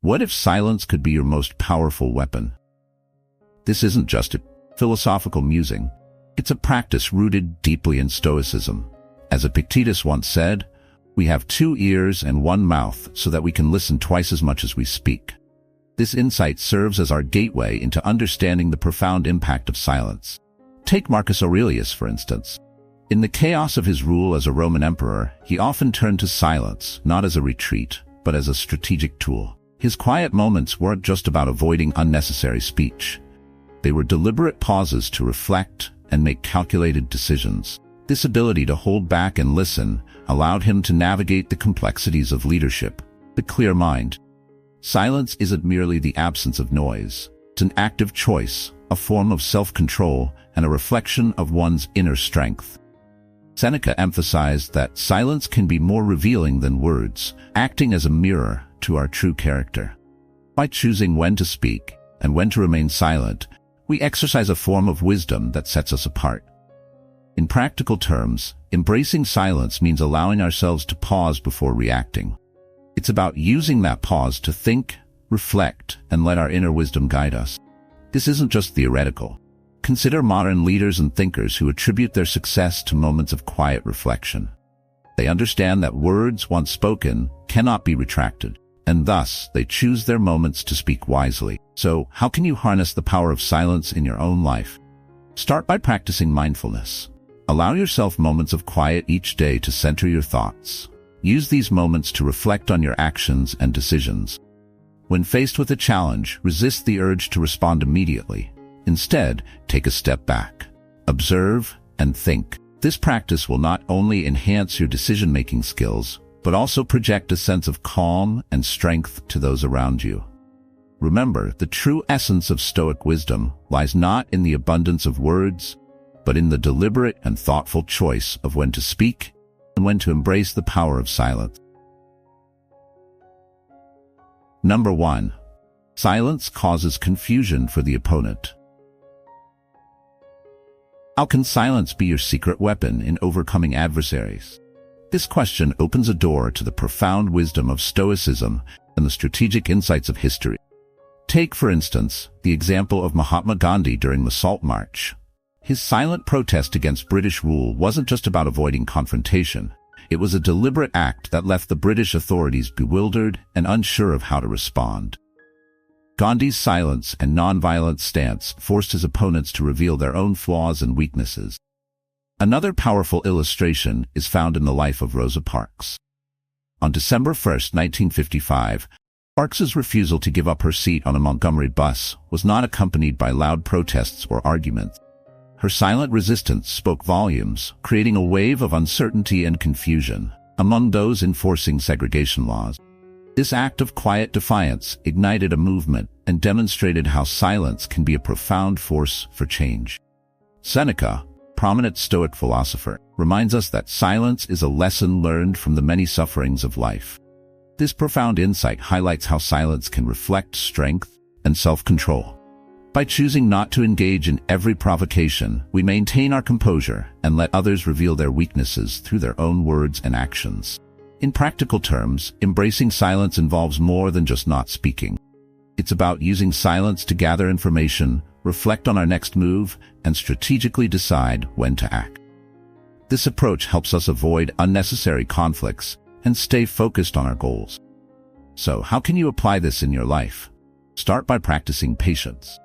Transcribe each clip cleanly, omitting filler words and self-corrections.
What if silence could be your most powerful weapon? This isn't just a philosophical musing. It's a practice rooted deeply in Stoicism. As Epictetus once said, we have 2 ears and 1 mouth so that we can listen twice as much as we speak. This insight serves as our gateway into understanding the profound impact of silence. Take Marcus Aurelius, for instance. In the chaos of his rule as a Roman emperor, he often turned to silence, not as a retreat, but as a strategic tool. His quiet moments weren't just about avoiding unnecessary speech. They were deliberate pauses to reflect and make calculated decisions. This ability to hold back and listen allowed him to navigate the complexities of leadership. The clear mind. Silence isn't merely the absence of noise. It's an active choice, a form of self-control, and a reflection of one's inner strength. Seneca emphasized that silence can be more revealing than words, acting as a mirror to our true character. By choosing when to speak and when to remain silent, we exercise a form of wisdom that sets us apart. In practical terms, embracing silence means allowing ourselves to pause before reacting. It's about using that pause to think, reflect, and let our inner wisdom guide us. This isn't just theoretical. Consider modern leaders and thinkers who attribute their success to moments of quiet reflection. They understand that words once spoken cannot be retracted, and thus they choose their moments to speak wisely. So, how can you harness the power of silence in your own life? Start by practicing mindfulness. Allow yourself moments of quiet each day to center your thoughts. Use these moments to reflect on your actions and decisions. When faced with a challenge, resist the urge to respond immediately. Instead, take a step back. Observe and think. This practice will not only enhance your decision-making skills, but also project a sense of calm and strength to those around you. Remember, the true essence of Stoic wisdom lies not in the abundance of words, but in the deliberate and thoughtful choice of when to speak and when to embrace the power of silence. Number 1. Silence causes confusion for the opponent. How can silence be your secret weapon in overcoming adversaries? This question opens a door to the profound wisdom of Stoicism and the strategic insights of history. Take, for instance, the example of Mahatma Gandhi during the Salt March. His silent protest against British rule wasn't just about avoiding confrontation. It was a deliberate act that left the British authorities bewildered and unsure of how to respond. Gandhi's silence and nonviolent stance forced his opponents to reveal their own flaws and weaknesses. Another powerful illustration is found in the life of Rosa Parks. On December 1, 1955, Parks's refusal to give up her seat on a Montgomery bus was not accompanied by loud protests or arguments. Her silent resistance spoke volumes, creating a wave of uncertainty and confusion among those enforcing segregation laws. This act of quiet defiance ignited a movement and demonstrated how silence can be a profound force for change. Seneca, prominent Stoic philosopher, reminds us that silence is a lesson learned from the many sufferings of life. This profound insight highlights how silence can reflect strength and self-control. By choosing not to engage in every provocation, we maintain our composure and let others reveal their weaknesses through their own words and actions. In practical terms, embracing silence involves more than just not speaking. It's about using silence to gather information, reflect on our next move, and strategically decide when to act. This approach helps us avoid unnecessary conflicts and stay focused on our goals. So, how can you apply this in your life? Start by practicing patience.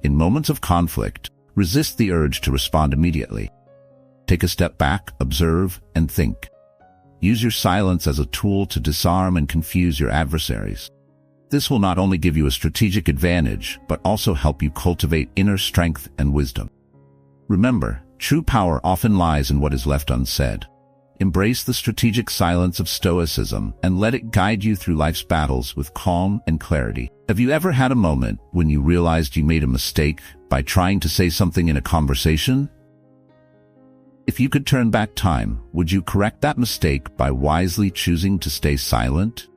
In moments of conflict, resist the urge to respond immediately. Take a step back, observe, and think. Use your silence as a tool to disarm and confuse your adversaries. This will not only give you a strategic advantage, but also help you cultivate inner strength and wisdom. Remember, true power often lies in what is left unsaid. Embrace the strategic silence of Stoicism and let it guide you through life's battles with calm and clarity. Have you ever had a moment when you realized you made a mistake by trying to say something in a conversation? If you could turn back time, would you correct that mistake by wisely choosing to stay silent?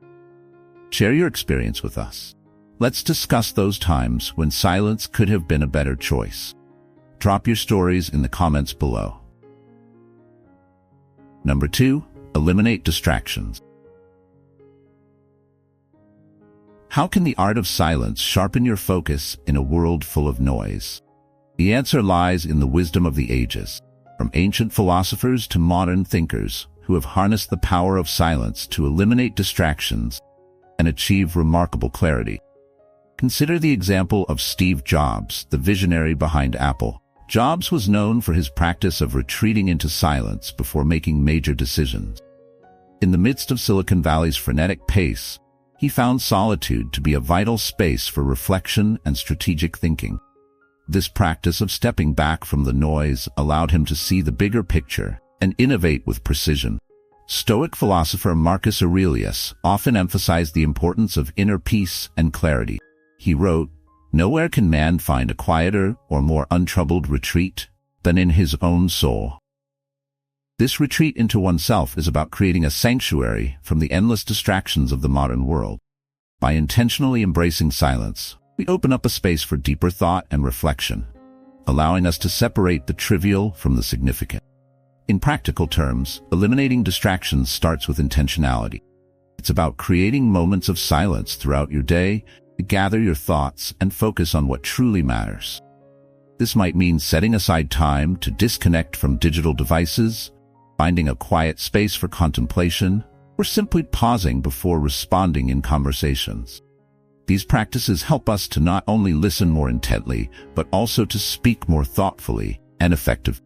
Share your experience with us. Let's discuss those times when silence could have been a better choice. Drop your stories in the comments below. Number 2, eliminate distractions. How can the art of silence sharpen your focus in a world full of noise? The answer lies in the wisdom of the ages, from ancient philosophers to modern thinkers who have harnessed the power of silence to eliminate distractions and achieve remarkable clarity. Consider the example of Steve Jobs, the visionary behind Apple. Jobs was known for his practice of retreating into silence before making major decisions. In the midst of Silicon Valley's frenetic pace, he found solitude to be a vital space for reflection and strategic thinking. This practice of stepping back from the noise allowed him to see the bigger picture and innovate with precision. Stoic philosopher Marcus Aurelius often emphasized the importance of inner peace and clarity. He wrote, "Nowhere can man find a quieter or more untroubled retreat than in his own soul." This retreat into oneself is about creating a sanctuary from the endless distractions of the modern world. By intentionally embracing silence, we open up a space for deeper thought and reflection, allowing us to separate the trivial from the significant. In practical terms, eliminating distractions starts with intentionality. It's about creating moments of silence throughout your day to gather your thoughts and focus on what truly matters. This might mean setting aside time to disconnect from digital devices, finding a quiet space for contemplation, or simply pausing before responding in conversations. These practices help us to not only listen more intently, but also to speak more thoughtfully and effectively.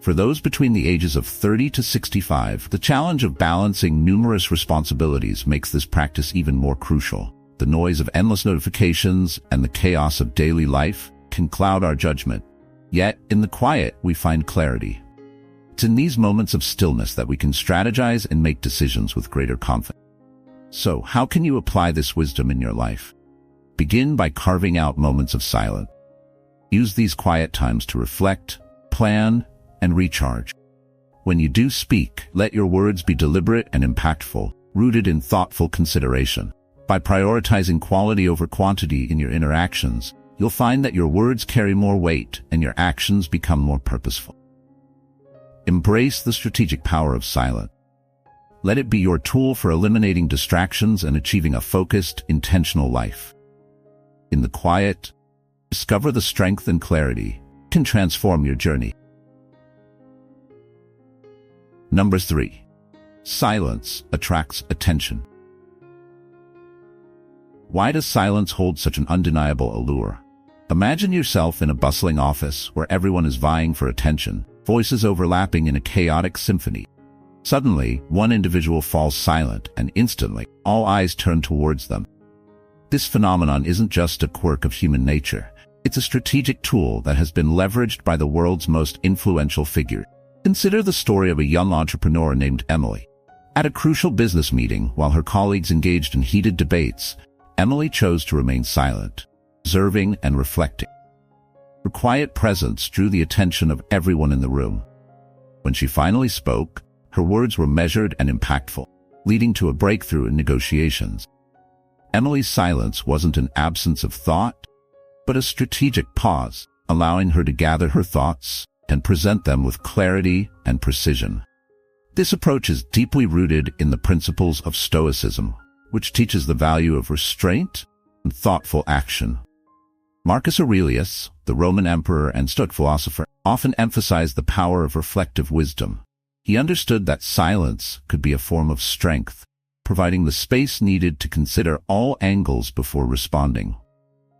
For those between the ages of 30 to 65, the challenge of balancing numerous responsibilities makes this practice even more crucial. The noise of endless notifications and the chaos of daily life can cloud our judgment. Yet, in the quiet, we find clarity. It's in these moments of stillness that we can strategize and make decisions with greater confidence. So, how can you apply this wisdom in your life? Begin by carving out moments of silence. Use these quiet times to reflect, plan, and recharge. When you do speak, let your words be deliberate and impactful, rooted in thoughtful consideration. By prioritizing quality over quantity in your interactions, you'll find that your words carry more weight and your actions become more purposeful. Embrace the strategic power of silence. Let it be your tool for eliminating distractions and achieving a focused, intentional life. In the quiet, discover the strength and clarity that can transform your journey. Number 3. Silence attracts attention. Why does silence hold such an undeniable allure? Imagine yourself in a bustling office where everyone is vying for attention, voices overlapping in a chaotic symphony. Suddenly, one individual falls silent, and instantly, all eyes turn towards them. This phenomenon isn't just a quirk of human nature. It's a strategic tool that has been leveraged by the world's most influential figures. Consider the story of a young entrepreneur named Emily. At a crucial business meeting, while her colleagues engaged in heated debates, Emily chose to remain silent, observing and reflecting. Her quiet presence drew the attention of everyone in the room. When she finally spoke, her words were measured and impactful, leading to a breakthrough in negotiations. Emily's silence wasn't an absence of thought, but a strategic pause, allowing her to gather her thoughts and present them with clarity and precision. This approach is deeply rooted in the principles of Stoicism, which teaches the value of restraint and thoughtful action. Marcus Aurelius, the Roman emperor and Stoic philosopher, often emphasized the power of reflective wisdom. He understood that silence could be a form of strength, providing the space needed to consider all angles before responding.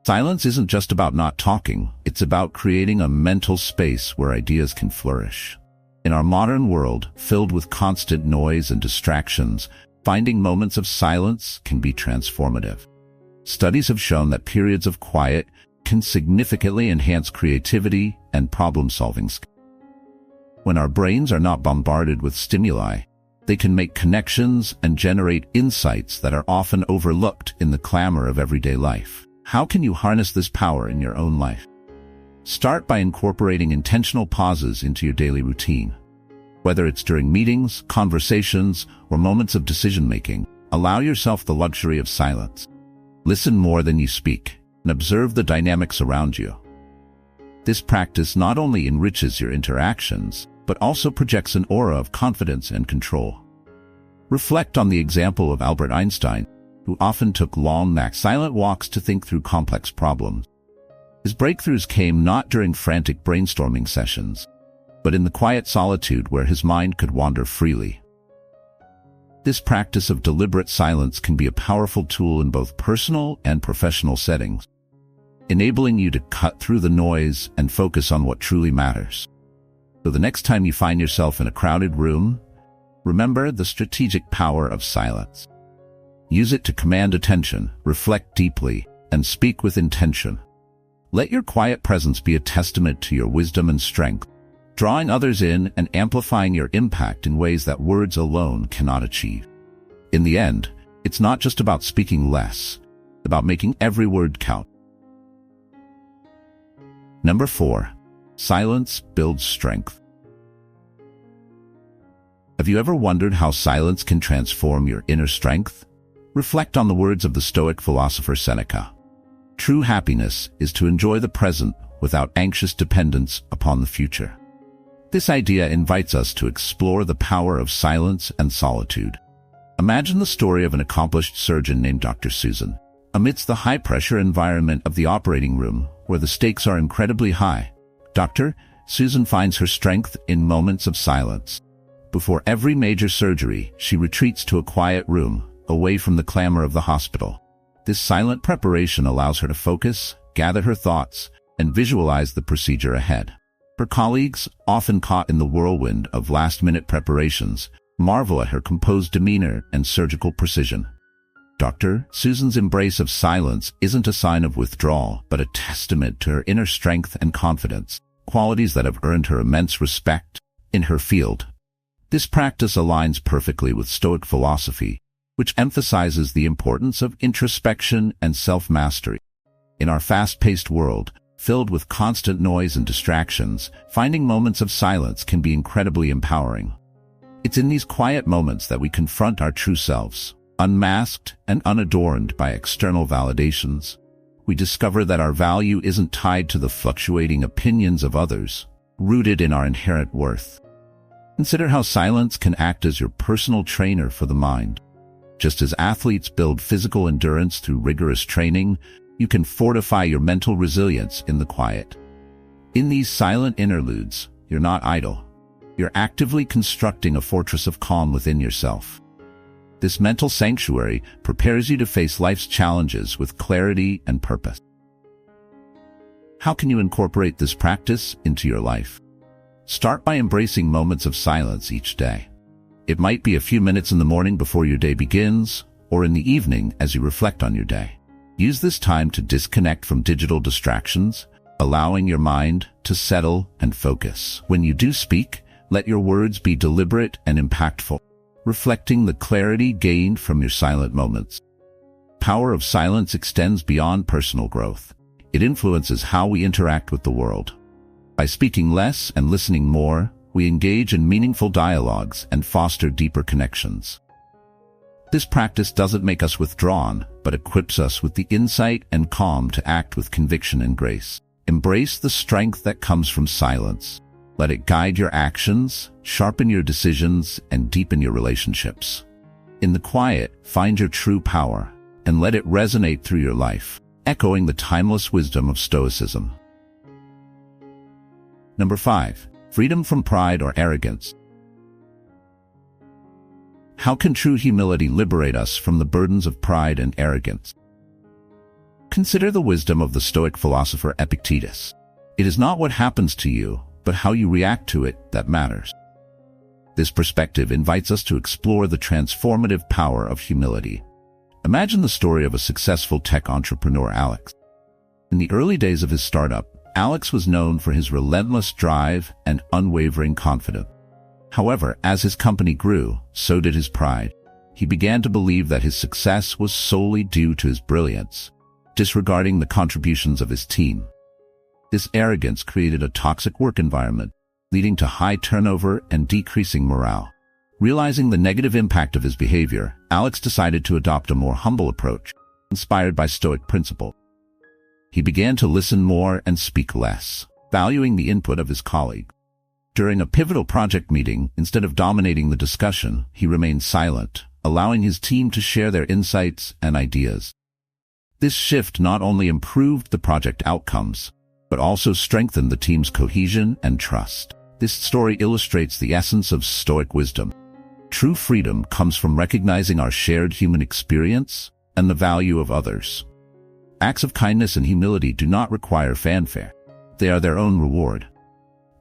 Silence isn't just about not talking, it's about creating a mental space where ideas can flourish. In our modern world, filled with constant noise and distractions, finding moments of silence can be transformative. Studies have shown that periods of quiet can significantly enhance creativity and problem-solving skills. When our brains are not bombarded with stimuli, they can make connections and generate insights that are often overlooked in the clamor of everyday life. How can you harness this power in your own life? Start by incorporating intentional pauses into your daily routine. Whether it's during meetings, conversations, or moments of decision-making, allow yourself the luxury of silence. Listen more than you speak, and observe the dynamics around you. This practice not only enriches your interactions, but also projects an aura of confidence and control. Reflect on the example of Albert Einstein, who often took long, silent walks to think through complex problems. His breakthroughs came not during frantic brainstorming sessions, but in the quiet solitude where his mind could wander freely. This practice of deliberate silence can be a powerful tool in both personal and professional settings, enabling you to cut through the noise and focus on what truly matters. So the next time you find yourself in a crowded room, remember the strategic power of silence. Use it to command attention, reflect deeply, and speak with intention. Let your quiet presence be a testament to your wisdom and strength, drawing others in and amplifying your impact in ways that words alone cannot achieve. In the end, it's not just about speaking less, it's about making every word count. Number 4. Silence builds strength. Have you ever wondered how silence can transform your inner strength? Reflect on the words of the Stoic philosopher Seneca. True happiness is to enjoy the present without anxious dependence upon the future. This idea invites us to explore the power of silence and solitude. Imagine the story of an accomplished surgeon named Dr. Susan. Amidst the high-pressure environment of the operating room, where the stakes are incredibly high, Dr. Susan finds her strength in moments of silence. Before every major surgery, she retreats to a quiet room, away from the clamor of the hospital. This silent preparation allows her to focus, gather her thoughts, and visualize the procedure ahead. Her colleagues, often caught in the whirlwind of last-minute preparations, marvel at her composed demeanor and surgical precision. Dr. Susan's embrace of silence isn't a sign of withdrawal, but a testament to her inner strength and confidence, qualities that have earned her immense respect in her field. This practice aligns perfectly with Stoic philosophy, which emphasizes the importance of introspection and self-mastery. In our fast-paced world, filled with constant noise and distractions, finding moments of silence can be incredibly empowering. It's in these quiet moments that we confront our true selves, unmasked and unadorned by external validations. We discover that our value isn't tied to the fluctuating opinions of others, rooted in our inherent worth. Consider how silence can act as your personal trainer for the mind. Just as athletes build physical endurance through rigorous training, you can fortify your mental resilience in the quiet. In these silent interludes, you're not idle. You're actively constructing a fortress of calm within yourself. This mental sanctuary prepares you to face life's challenges with clarity and purpose. How can you incorporate this practice into your life? Start by embracing moments of silence each day. It might be a few minutes in the morning before your day begins, or in the evening as you reflect on your day. Use this time to disconnect from digital distractions, allowing your mind to settle and focus. When you do speak, let your words be deliberate and impactful, reflecting the clarity gained from your silent moments. The power of silence extends beyond personal growth. It influences how we interact with the world. By speaking less and listening more, we engage in meaningful dialogues and foster deeper connections. This practice doesn't make us withdrawn, but equips us with the insight and calm to act with conviction and grace. Embrace the strength that comes from silence. Let it guide your actions, sharpen your decisions, and deepen your relationships. In the quiet, find your true power, and let it resonate through your life, echoing the timeless wisdom of Stoicism. Number 5. Freedom from pride or arrogance. How can true humility liberate us from the burdens of pride and arrogance? Consider the wisdom of the Stoic philosopher Epictetus. It is not what happens to you, but how you react to it that matters. This perspective invites us to explore the transformative power of humility. Imagine the story of a successful tech entrepreneur, Alex. In the early days of his startup, Alex was known for his relentless drive and unwavering confidence. However, as his company grew, so did his pride. He began to believe that his success was solely due to his brilliance, disregarding the contributions of his team. This arrogance created a toxic work environment, leading to high turnover and decreasing morale. Realizing the negative impact of his behavior, Alex decided to adopt a more humble approach, inspired by Stoic principles. He began to listen more and speak less, valuing the input of his colleagues. During a pivotal project meeting, instead of dominating the discussion, he remained silent, allowing his team to share their insights and ideas. This shift not only improved the project outcomes, but also strengthened the team's cohesion and trust. This story illustrates the essence of Stoic wisdom. True freedom comes from recognizing our shared human experience and the value of others. Acts of kindness and humility do not require fanfare. They are their own reward.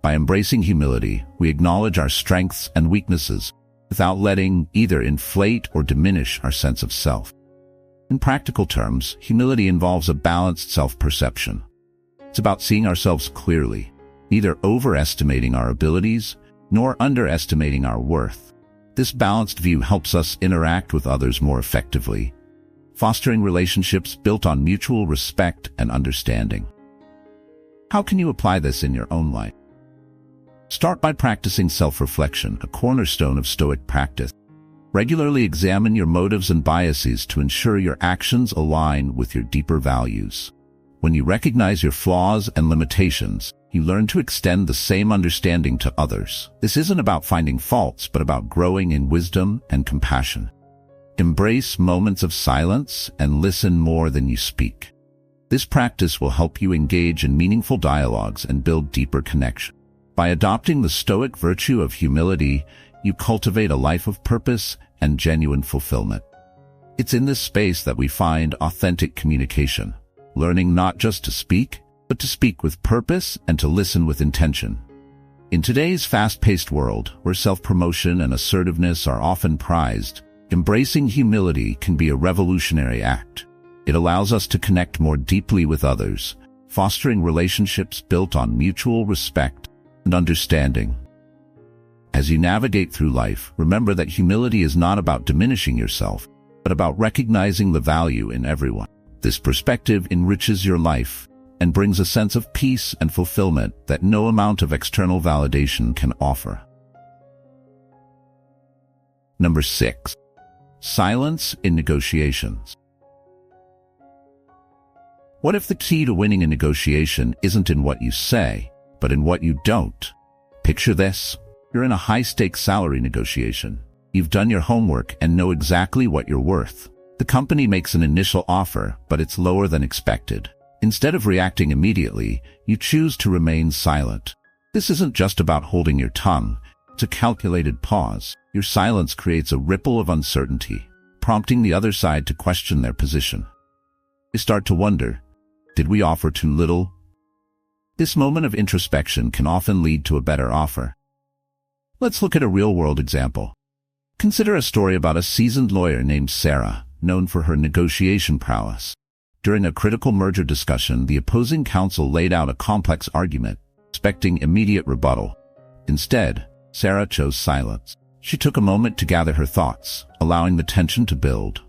By embracing humility, we acknowledge our strengths and weaknesses without letting either inflate or diminish our sense of self. In practical terms, humility involves a balanced self-perception. It's about seeing ourselves clearly, neither overestimating our abilities nor underestimating our worth. This balanced view helps us interact with others more effectively, fostering relationships built on mutual respect and understanding. How can you apply this in your own life? Start by practicing self-reflection, a cornerstone of Stoic practice. Regularly examine your motives and biases to ensure your actions align with your deeper values. When you recognize your flaws and limitations, you learn to extend the same understanding to others. This isn't about finding faults, but about growing in wisdom and compassion. Embrace moments of silence and listen more than you speak. This practice will help you engage in meaningful dialogues and build deeper connection. By adopting the Stoic virtue of humility, you cultivate a life of purpose and genuine fulfillment. It's in this space that we find authentic communication, learning not just to speak, but to speak with purpose and to listen with intention. In today's fast-paced world, where self-promotion and assertiveness are often prized, embracing humility can be a revolutionary act. It allows us to connect more deeply with others, fostering relationships built on mutual respect and understanding. As you navigate through life, remember that humility is not about diminishing yourself, but about recognizing the value in everyone. This perspective enriches your life and brings a sense of peace and fulfillment that no amount of external validation can offer. Number 6. Silence in negotiations. What if the key to winning a negotiation isn't in what you say, but in what you don't? Picture this. You're in a high-stakes salary negotiation. You've done your homework and know exactly what you're worth. The company makes an initial offer, but it's lower than expected. Instead of reacting immediately, you choose to remain silent. This isn't just about holding your tongue. It's a calculated pause. Your silence creates a ripple of uncertainty, prompting the other side to question their position. You start to wonder, did we offer too little? This moment of introspection can often lead to a better offer. Let's look at a real-world example. Consider a story about a seasoned lawyer named Sarah, known for her negotiation prowess. During a critical merger discussion, the opposing counsel laid out a complex argument, expecting immediate rebuttal. Instead, Sarah chose silence. She took a moment to gather her thoughts, allowing the tension to build.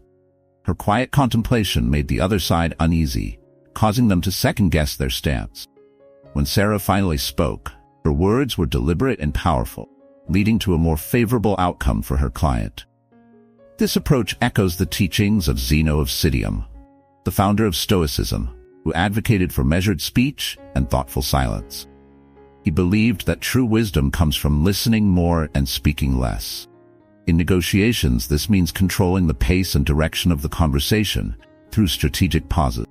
Her quiet contemplation made the other side uneasy, causing them to second-guess their stance. When Sarah finally spoke, her words were deliberate and powerful, leading to a more favorable outcome for her client. This approach echoes the teachings of Zeno of Citium, the founder of Stoicism, who advocated for measured speech and thoughtful silence. He believed that true wisdom comes from listening more and speaking less. In negotiations, this means controlling the pace and direction of the conversation through strategic pauses.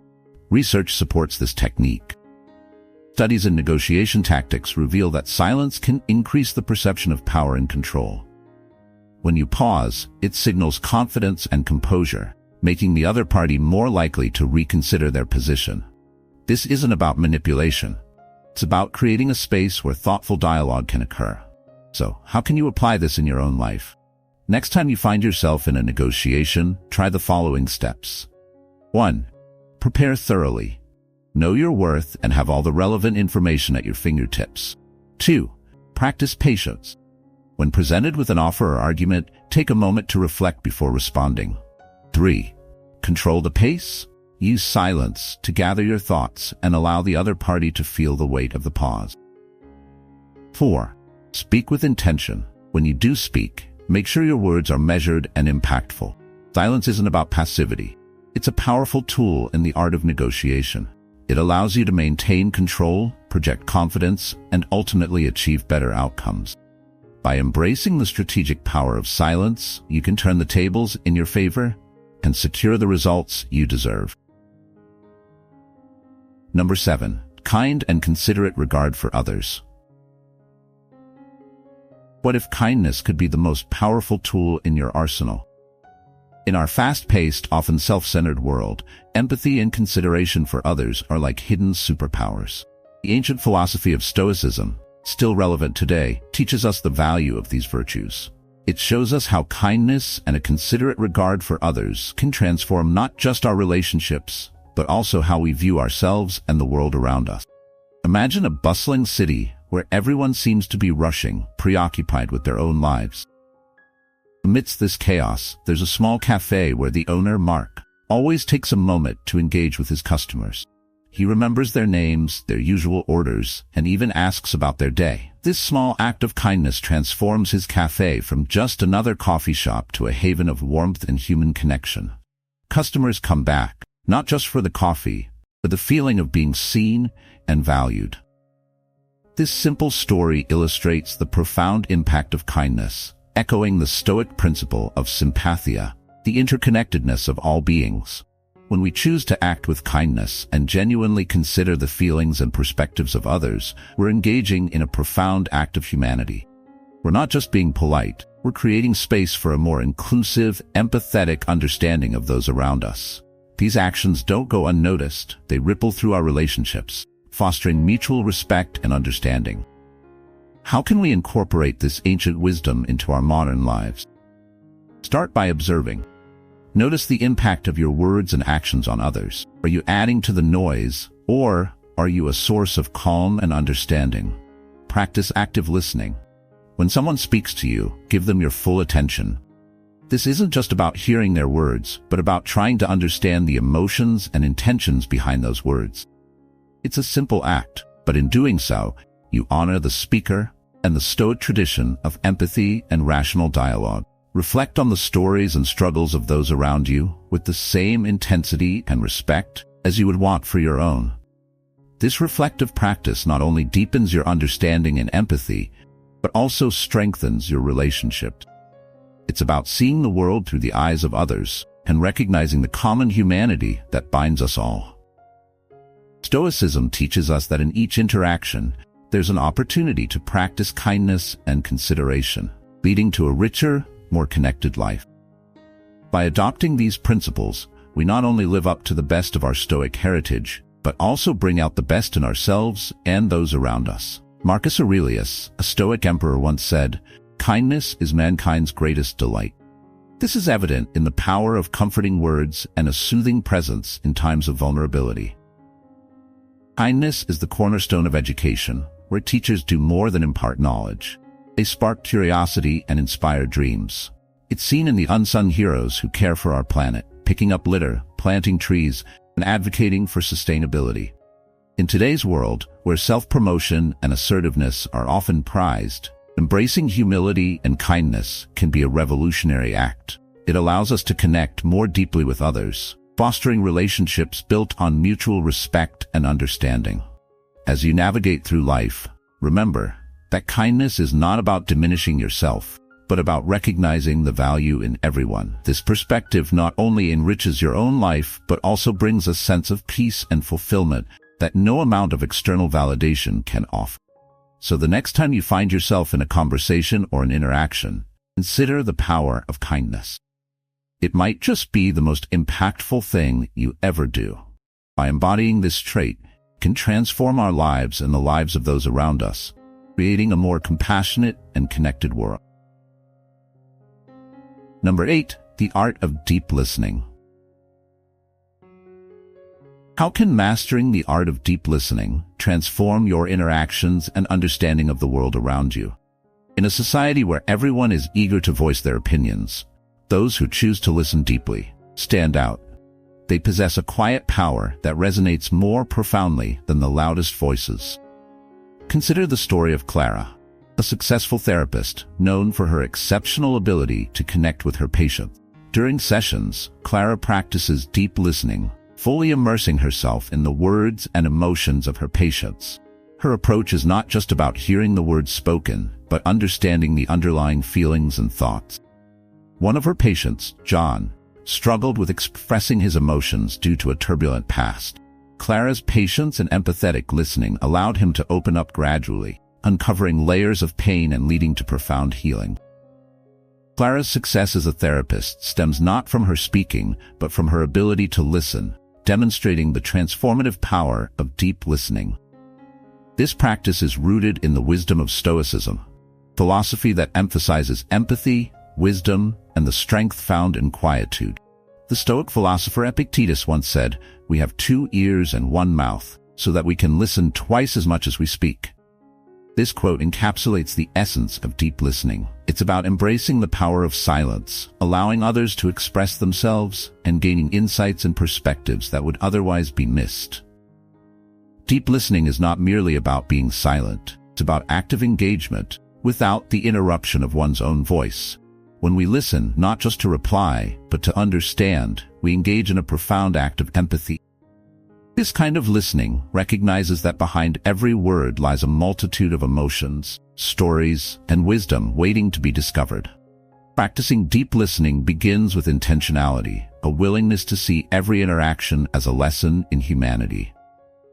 Research supports this technique. Studies in negotiation tactics reveal that silence can increase the perception of power and control. When you pause, it signals confidence and composure, making the other party more likely to reconsider their position. This isn't about manipulation. It's about creating a space where thoughtful dialogue can occur. So, how can you apply this in your own life? Next time you find yourself in a negotiation, try the following steps. 1. Prepare thoroughly. Know your worth and have all the relevant information at your fingertips. 2. Practice patience. When presented with an offer or argument, take a moment to reflect before responding. 3. Control the pace. Use silence to gather your thoughts and allow the other party to feel the weight of the pause. 4. Speak with intention. When you do speak, make sure your words are measured and impactful. Silence isn't about passivity. It's a powerful tool in the art of negotiation. It allows you to maintain control, project confidence, and ultimately achieve better outcomes. By embracing the strategic power of silence, you can turn the tables in your favor and secure the results you deserve. Number 7. Kind and considerate regard for others. What if kindness could be the most powerful tool in your arsenal? In our fast-paced, often self-centered world, empathy and consideration for others are like hidden superpowers. The ancient philosophy of Stoicism, still relevant today, teaches us the value of these virtues. It shows us how kindness and a considerate regard for others can transform not just our relationships, but also how we view ourselves and the world around us. Imagine a bustling city where everyone seems to be rushing, preoccupied with their own lives. Amidst this chaos, there's a small cafe where the owner, Mark, always takes a moment to engage with his customers. He remembers their names, their usual orders, and even asks about their day. This small act of kindness transforms his cafe from just another coffee shop to a haven of warmth and human connection. Customers come back, not just for the coffee, but the feeling of being seen and valued. This simple story illustrates the profound impact of kindness, echoing the Stoic principle of sympathia, the interconnectedness of all beings. When we choose to act with kindness and genuinely consider the feelings and perspectives of others, we're engaging in a profound act of humanity. We're not just being polite, we're creating space for a more inclusive, empathetic understanding of those around us. These actions don't go unnoticed, they ripple through our relationships, fostering mutual respect and understanding. How can we incorporate this ancient wisdom into our modern lives? Start by observing. Notice the impact of your words and actions on others. Are you adding to the noise, or are you a source of calm and understanding? Practice active listening. When someone speaks to you, give them your full attention. This isn't just about hearing their words, but about trying to understand the emotions and intentions behind those words. It's a simple act, but in doing so, you honor the speaker and the Stoic tradition of empathy and rational dialogue. Reflect on the stories and struggles of those around you with the same intensity and respect as you would want for your own. This reflective practice not only deepens your understanding and empathy, but also strengthens your relationships. It's about seeing the world through the eyes of others and recognizing the common humanity that binds us all. Stoicism teaches us that in each interaction, there's an opportunity to practice kindness and consideration, leading to a richer, more connected life. By adopting these principles, we not only live up to the best of our Stoic heritage, but also bring out the best in ourselves and those around us. Marcus Aurelius, a Stoic emperor, once said, "Kindness is mankind's greatest delight." This is evident in the power of comforting words and a soothing presence in times of vulnerability. Kindness is the cornerstone of education, where teachers do more than impart knowledge. They spark curiosity and inspire dreams. It's seen in the unsung heroes who care for our planet, picking up litter, planting trees, and advocating for sustainability. In today's world, where self-promotion and assertiveness are often prized, embracing humility and kindness can be a revolutionary act. It allows us to connect more deeply with others, fostering relationships built on mutual respect and understanding. As you navigate through life, remember that kindness is not about diminishing yourself, but about recognizing the value in everyone. This perspective not only enriches your own life, but also brings a sense of peace and fulfillment that no amount of external validation can offer. So the next time you find yourself in a conversation or an interaction, consider the power of kindness. It might just be the most impactful thing you ever do. By embodying this trait, it can transform our lives and the lives of those around us, creating a more compassionate and connected world. Number 8, the art of deep listening. How can mastering the art of deep listening transform your interactions and understanding of the world around you? In a society where everyone is eager to voice their opinions, those who choose to listen deeply stand out. They possess a quiet power that resonates more profoundly than the loudest voices. Consider the story of Clara, a successful therapist known for her exceptional ability to connect with her patients. During sessions, Clara practices deep listening, fully immersing herself in the words and emotions of her patients. Her approach is not just about hearing the words spoken, but understanding the underlying feelings and thoughts. One of her patients, John, struggled with expressing his emotions due to a turbulent past. Clara's patience and empathetic listening allowed him to open up gradually, uncovering layers of pain and leading to profound healing. Clara's success as a therapist stems not from her speaking, but from her ability to listen, demonstrating the transformative power of deep listening. This practice is rooted in the wisdom of Stoicism, philosophy that emphasizes empathy, wisdom, and the strength found in quietude. The Stoic philosopher Epictetus once said, "We have 2 ears and 1 mouth, so that we can listen twice as much as we speak." This quote encapsulates the essence of deep listening. It's about embracing the power of silence, allowing others to express themselves, and gaining insights and perspectives that would otherwise be missed. Deep listening is not merely about being silent. It's about active engagement, without the interruption of one's own voice. When we listen, not just to reply, but to understand, we engage in a profound act of empathy. This kind of listening recognizes that behind every word lies a multitude of emotions, stories, and wisdom waiting to be discovered. Practicing deep listening begins with intentionality, a willingness to see every interaction as a lesson in humanity.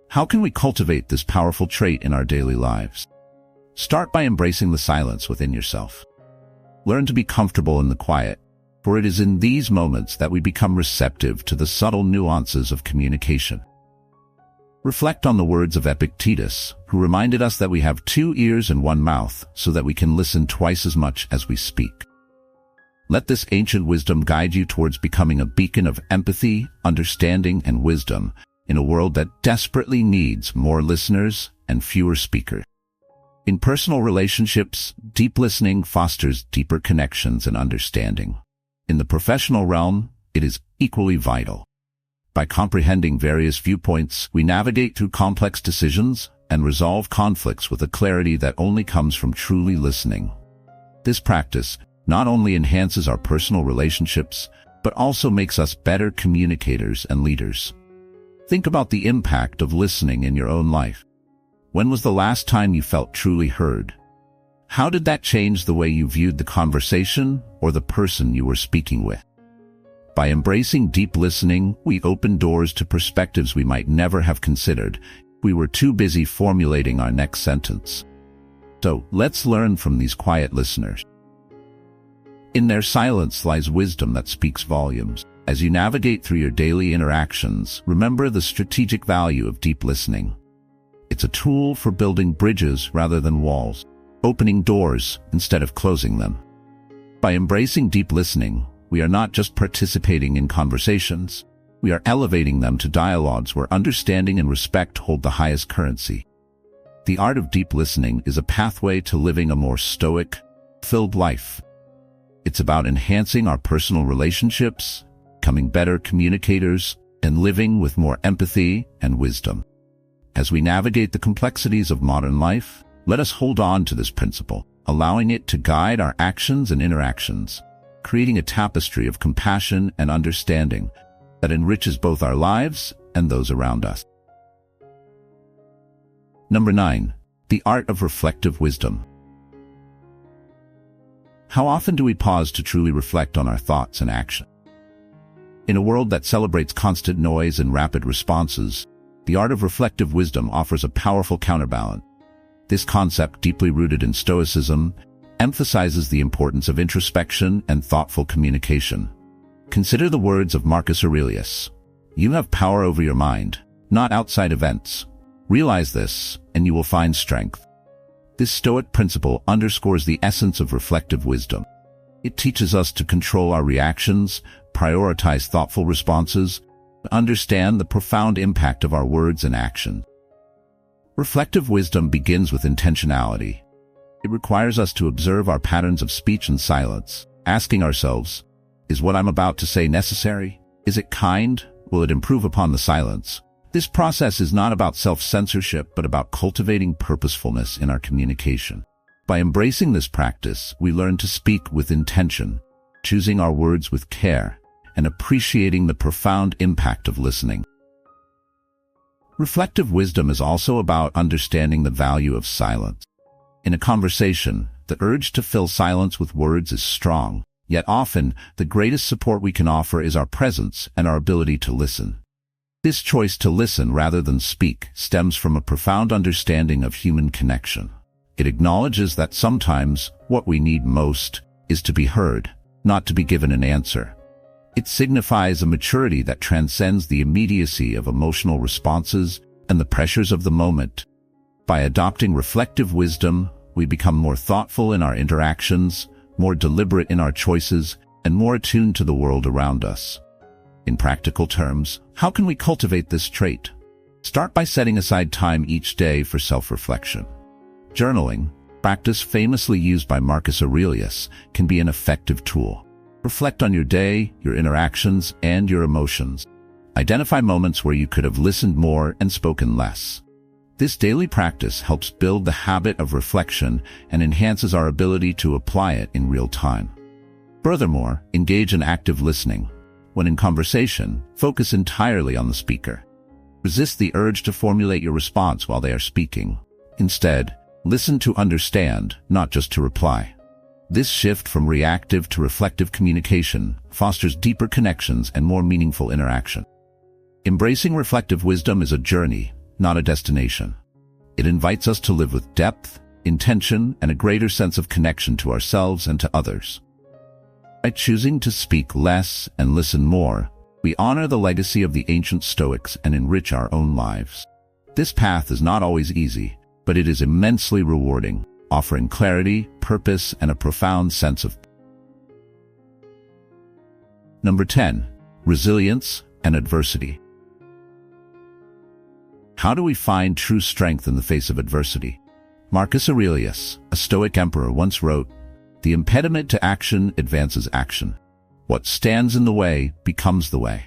How can we cultivate this powerful trait in our daily lives? Start by embracing the silence within yourself. Learn to be comfortable in the quiet, for it is in these moments that we become receptive to the subtle nuances of communication. Reflect on the words of Epictetus, who reminded us that we have 2 ears and 1 mouth, so that we can listen twice as much as we speak. Let this ancient wisdom guide you towards becoming a beacon of empathy, understanding, and wisdom in a world that desperately needs more listeners and fewer speakers. In personal relationships, deep listening fosters deeper connections and understanding. In the professional realm, it is equally vital. By comprehending various viewpoints, we navigate through complex decisions and resolve conflicts with a clarity that only comes from truly listening. This practice not only enhances our personal relationships, but also makes us better communicators and leaders. Think about the impact of listening in your own life. When was the last time you felt truly heard? How did that change the way you viewed the conversation or the person you were speaking with? By embracing deep listening, we open doors to perspectives we might never have considered if we were too busy formulating our next sentence. So, let's learn from these quiet listeners. In their silence lies wisdom that speaks volumes. As you navigate through your daily interactions, remember the strategic value of deep listening. It's a tool for building bridges rather than walls, opening doors instead of closing them. By embracing deep listening, we are not just participating in conversations, we are elevating them to dialogues where understanding and respect hold the highest currency. The art of deep listening is a pathway to living a more stoic, filled life. It's about enhancing our personal relationships, becoming better communicators, and living with more empathy and wisdom. As we navigate the complexities of modern life, let us hold on to this principle, allowing it to guide our actions and interactions, creating a tapestry of compassion and understanding that enriches both our lives and those around us. Number 9. The art of reflective wisdom. How often do we pause to truly reflect on our thoughts and actions? In a world that celebrates constant noise and rapid responses, the art of reflective wisdom offers a powerful counterbalance. This concept, deeply rooted in Stoicism, emphasizes the importance of introspection and thoughtful communication. Consider the words of Marcus Aurelius. You have power over your mind, not outside events. Realize this, and you will find strength. This Stoic principle underscores the essence of reflective wisdom. It teaches us to control our reactions, prioritize thoughtful responses, and understand the profound impact of our words and actions. Reflective wisdom begins with intentionality. It requires us to observe our patterns of speech and silence, asking ourselves, is what I'm about to say necessary? Is it kind? Will it improve upon the silence? This process is not about self-censorship, but about cultivating purposefulness in our communication. By embracing this practice, we learn to speak with intention, choosing our words with care, and appreciating the profound impact of listening. Reflective wisdom is also about understanding the value of silence. In a conversation, the urge to fill silence with words is strong, yet often the greatest support we can offer is our presence and our ability to listen. This choice to listen rather than speak stems from a profound understanding of human connection. It acknowledges that sometimes what we need most is to be heard, not to be given an answer. It signifies a maturity that transcends the immediacy of emotional responses and the pressures of the moment. By adopting reflective wisdom, we become more thoughtful in our interactions, more deliberate in our choices, and more attuned to the world around us. In practical terms, how can we cultivate this trait? Start by setting aside time each day for self-reflection. Journaling, practice famously used by Marcus Aurelius, can be an effective tool. Reflect on your day, your interactions, and your emotions. Identify moments where you could have listened more and spoken less. This daily practice helps build the habit of reflection and enhances our ability to apply it in real time. Furthermore, engage in active listening. When in conversation, focus entirely on the speaker. Resist the urge to formulate your response while they are speaking. Instead, listen to understand, not just to reply. This shift from reactive to reflective communication fosters deeper connections and more meaningful interaction. Embracing reflective wisdom is a journey, not a destination. It invites us to live with depth, intention, and a greater sense of connection to ourselves and to others. By choosing to speak less and listen more, we honor the legacy of the ancient Stoics and enrich our own lives. This path is not always easy, but it is immensely rewarding, offering clarity, purpose, and a profound sense of. Number 10. Resilience and adversity. How do we find true strength in the face of adversity? Marcus Aurelius, a Stoic emperor, once wrote, "The impediment to action advances action. What stands in the way becomes the way."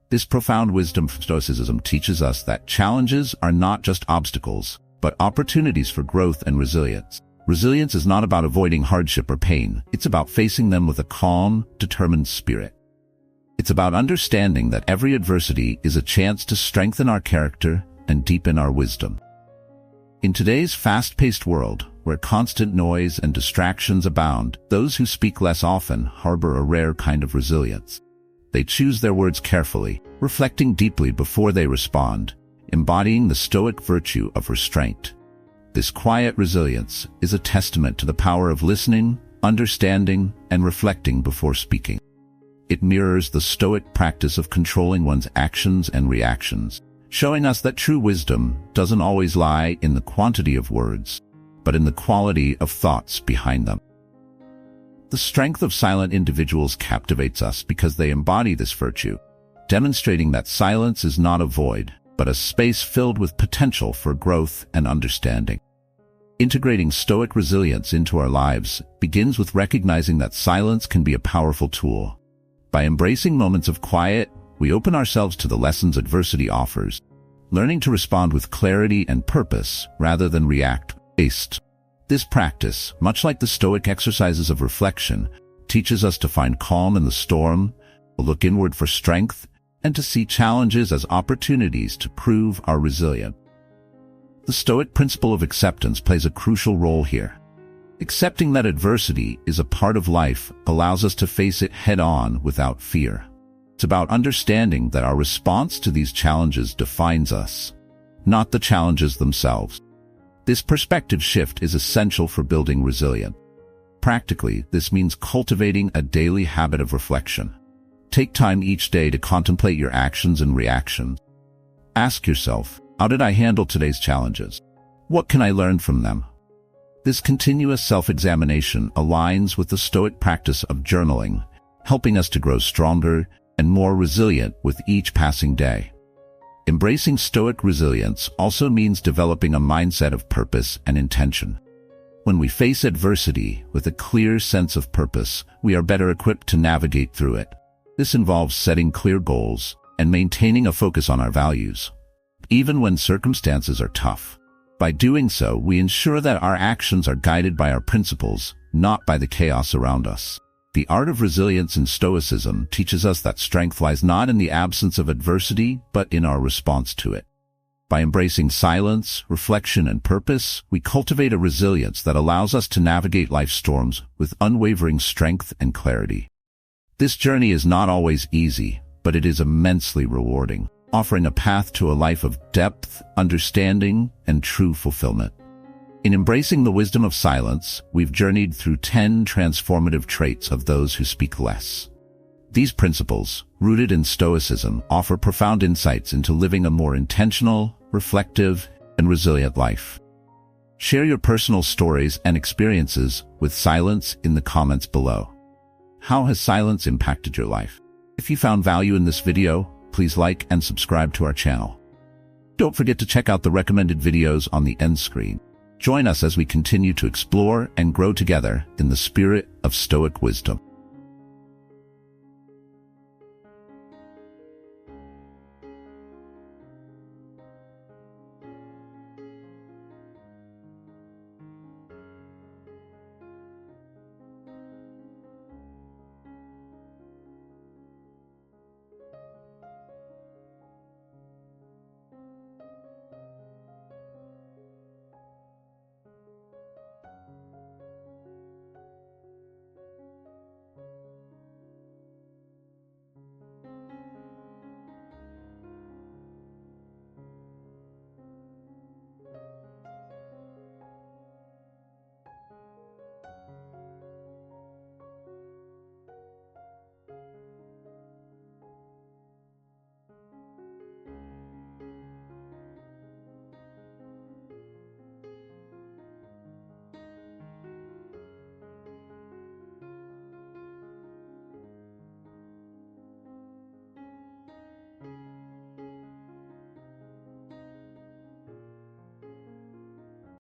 This profound wisdom from Stoicism teaches us that challenges are not just obstacles, but opportunities for growth and resilience. Resilience is not about avoiding hardship or pain. It's about facing them with a calm, determined spirit. It's about understanding that every adversity is a chance to strengthen our character and deepen our wisdom. In today's fast-paced world, where constant noise and distractions abound, those who speak less often harbor a rare kind of resilience. They choose their words carefully, reflecting deeply before they respond, embodying the Stoic virtue of restraint. This quiet resilience is a testament to the power of listening, understanding, and reflecting before speaking. It mirrors the Stoic practice of controlling one's actions and reactions, showing us that true wisdom doesn't always lie in the quantity of words, but in the quality of thoughts behind them. The strength of silent individuals captivates us because they embody this virtue, demonstrating that silence is not a void, but a space filled with potential for growth and understanding. Integrating Stoic resilience into our lives begins with recognizing that silence can be a powerful tool. By embracing moments of quiet, we open ourselves to the lessons adversity offers, learning to respond with clarity and purpose rather than react based. This practice, much like the Stoic exercises of reflection, teaches us to find calm in the storm, to look inward for strength, and to see challenges as opportunities to prove our resilience. The Stoic principle of acceptance plays a crucial role here. Accepting that adversity is a part of life allows us to face it head-on without fear. It's about understanding that our response to these challenges defines us, not the challenges themselves. This perspective shift is essential for building resilience. Practically, this means cultivating a daily habit of reflection. Take time each day to contemplate your actions and reactions. Ask yourself, how did I handle today's challenges? What can I learn from them? This continuous self-examination aligns with the Stoic practice of journaling, helping us to grow stronger and more resilient with each passing day. Embracing Stoic resilience also means developing a mindset of purpose and intention. When we face adversity with a clear sense of purpose, we are better equipped to navigate through it. This involves setting clear goals and maintaining a focus on our values, even when circumstances are tough. By doing so, we ensure that our actions are guided by our principles, not by the chaos around us. The art of resilience in Stoicism teaches us that strength lies not in the absence of adversity, but in our response to it. By embracing silence, reflection, and purpose, we cultivate a resilience that allows us to navigate life's storms with unwavering strength and clarity. This journey is not always easy, but it is immensely rewarding, offering a path to a life of depth, understanding, and true fulfillment. In embracing the wisdom of silence, we've journeyed through 10 transformative traits of those who speak less. These principles, rooted in Stoicism, offer profound insights into living a more intentional, reflective, and resilient life. Share your personal stories and experiences with silence in the comments below. How has silence impacted your life? If you found value in this video, please like and subscribe to our channel. Don't forget to check out the recommended videos on the end screen. Join us as we continue to explore and grow together in the spirit of Stoic wisdom.